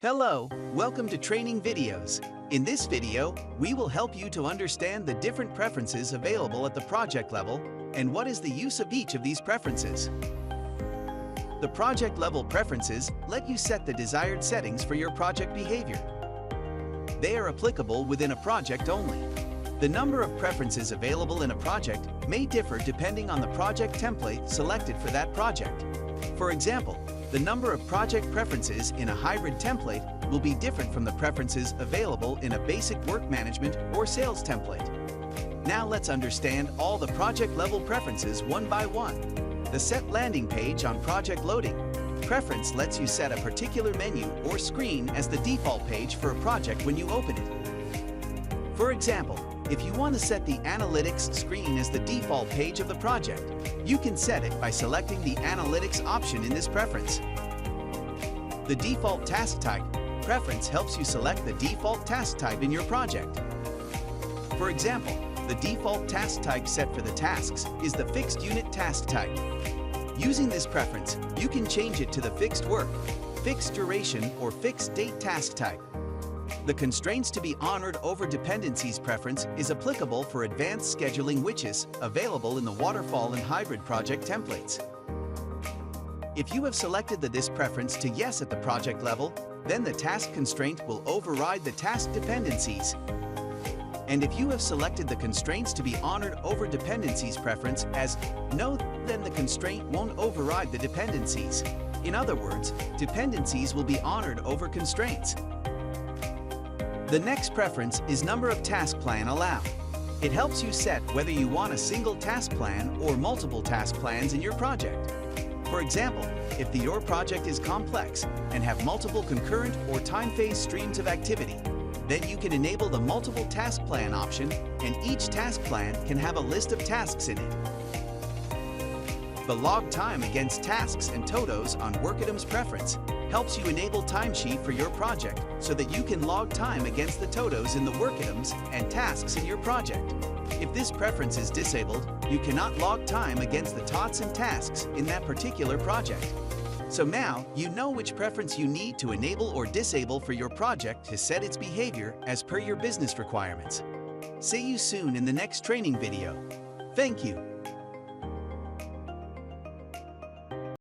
Hello, welcome to Training Videos. In this video, we will help you to understand the different preferences available at the project level and what is the use of each of these preferences. The project level preferences let you set the desired settings for your project behavior. They are applicable within a project only. The number of preferences available in a project may differ depending on the project template selected for that project. For example, the number of project preferences in a hybrid template will be different from the preferences available in a basic work management or sales template. Now let's understand all the project level preferences one by one. The Set Landing page on project loading. Preference lets you set a particular menu or screen as the default page for a project when you open it. For example, if you want to set the Analytics screen as the default page of the project, you can set it by selecting the Analytics option in this preference. The Default Task Type preference helps you select the default task type in your project. For example, the default task type set for the tasks is the Fixed Unit Task Type. Using this preference, you can change it to the Fixed Work, Fixed Duration, or Fixed Date Task Type. The Constraints to be Honored over Dependencies preference is applicable for advanced scheduling which is available in the Waterfall and Hybrid project templates. If you have selected this preference to Yes at the project level, then the task constraint will override the task dependencies. And if you have selected the Constraints to be Honored over Dependencies preference as No, then the constraint won't override the dependencies. In other words, dependencies will be honored over constraints. The next preference is Number of Task Plan Allowed. It helps you set whether you want a single task plan or multiple task plans in your project. For example, if your project is complex and have multiple concurrent or time phase streams of activity, then you can enable the Multiple Task Plan option, and each task plan can have a list of tasks in it. The Log Time Against Tasks and Todos on Work Items preference helps you enable timesheet for your project so that you can log time against the todos in the work items and tasks in your project. If this preference is disabled, you cannot log time against the tots and tasks in that particular project. So now you know which preference you need to enable or disable for your project to set its behavior as per your business requirements. See you soon in the next training video. Thank you.